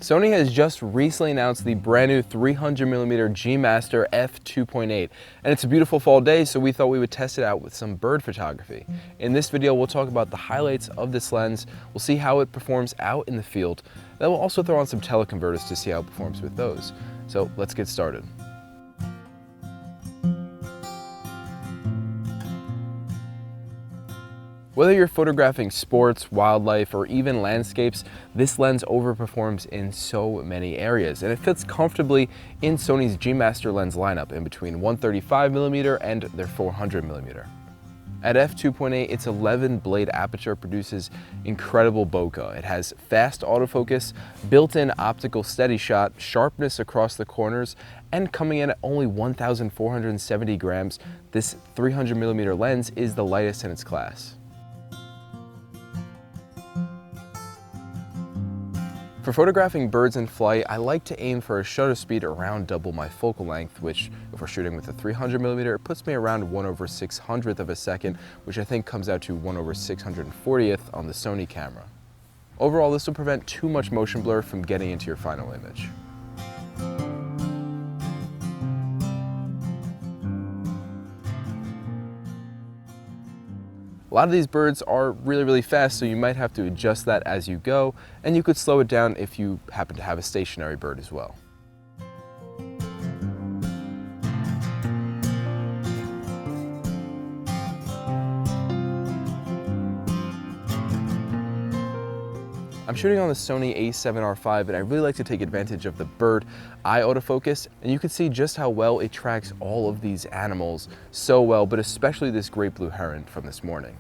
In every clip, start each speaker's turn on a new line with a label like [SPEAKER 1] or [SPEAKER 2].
[SPEAKER 1] Sony has just recently announced the brand new 300mm G Master f2.8, and it's a beautiful fall day, so we thought we would test it out with some bird photography. In this video, we'll talk about the highlights of this lens, we'll see how it performs out in the field, then we'll also throw on some teleconverters to see how it performs with those. So let's get started. Whether you're photographing sports, wildlife, or even landscapes, this lens overperforms in so many areas, and it fits comfortably in Sony's G Master lens lineup in between 135mm and their 400mm. At f2.8, its 11-blade aperture produces incredible bokeh. It has fast autofocus, built-in optical steady shot, sharpness across the corners, and coming in at only 1,470 grams, this 300mm lens is the lightest in its class. For photographing birds in flight, I like to aim for a shutter speed around double my focal length, which if we're shooting with a 300mm, it puts me around 1/600th of a second, which I think comes out to 1/640th on the Sony camera. Overall, this will prevent too much motion blur from getting into your final image. A lot of these birds are really fast, so you might have to adjust that as you go, and you could slow it down if you happen to have a stationary bird as well. I'm shooting on the Sony A7R5, and I really like to take advantage of the bird eye autofocus, and you can see just how well it tracks all of these animals so well, but especially this great blue heron from this morning.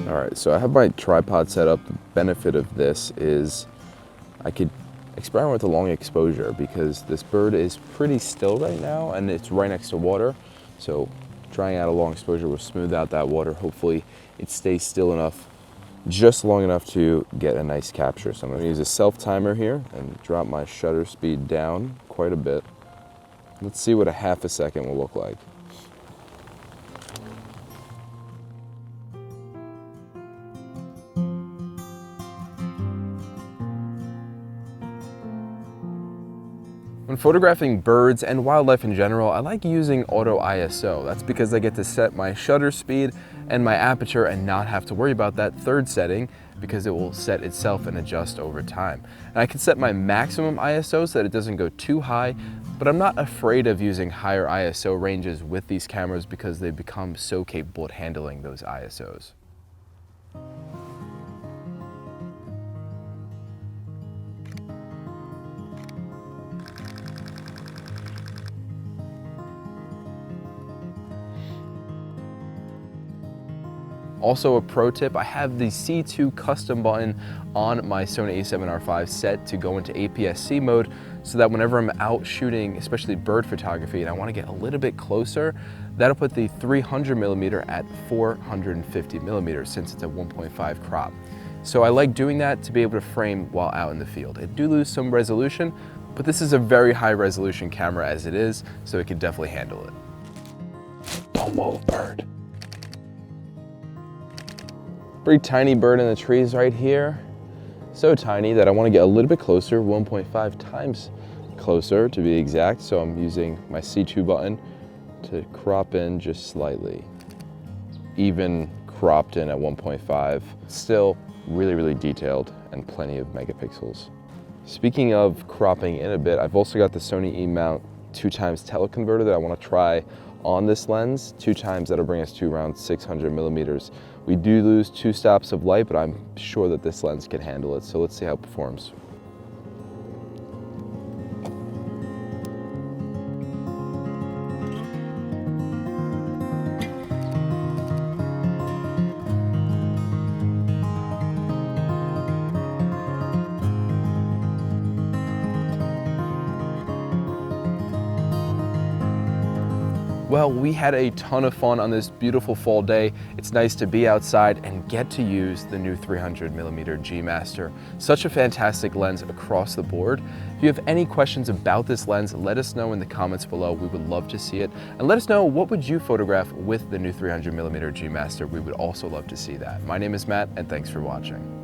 [SPEAKER 1] All right, so I have my tripod set up. The benefit of this is I could experiment with a long exposure because this bird is pretty still right now and it's right next to water. So trying out a long exposure will smooth out that water. Hopefully it stays still enough, just long enough to get a nice capture. So I'm gonna use a self timer here and drop my shutter speed down quite a bit. Let's see what a half a second will look like. When photographing birds and wildlife in general, I like using auto ISO. That's because I get to set my shutter speed and my aperture and not have to worry about that third setting because it will set itself and adjust over time. And I can set my maximum ISO so that it doesn't go too high, but I'm not afraid of using higher ISO ranges with these cameras because they've become so capable at handling those ISOs. Also, a pro tip, I have the C2 custom button on my Sony A7R5 set to go into APS-C mode so that whenever I'm out shooting, especially bird photography, and I want to get a little bit closer, that'll put the 300mm at 450mm since it's a 1.5 crop. So I like doing that to be able to frame while out in the field. It do lose some resolution, but this is a very high resolution camera as it is, so it can definitely handle it. Don't move, bird. Pretty tiny bird in the trees right here. So tiny that I want to get a little bit closer, 1.5 times closer to be exact. So I'm using my C2 button to crop in just slightly. Even cropped in at 1.5. Still really detailed and plenty of megapixels. Speaking of cropping in a bit, I've also got the Sony E-mount 2x teleconverter that I want to try on this lens. 2x, that'll bring us to around 600mm. We do lose 2 stops of light, but I'm sure that this lens can handle it. So let's see how it performs. Well, we had a ton of fun on this beautiful fall day. It's nice to be outside and get to use the new 300mm G Master. Such a fantastic lens across the board. If you have any questions about this lens, let us know in the comments below. We would love to see it. And let us know, what would you photograph with the new 300mm G Master? We would also love to see that. My name is Matt, and thanks for watching.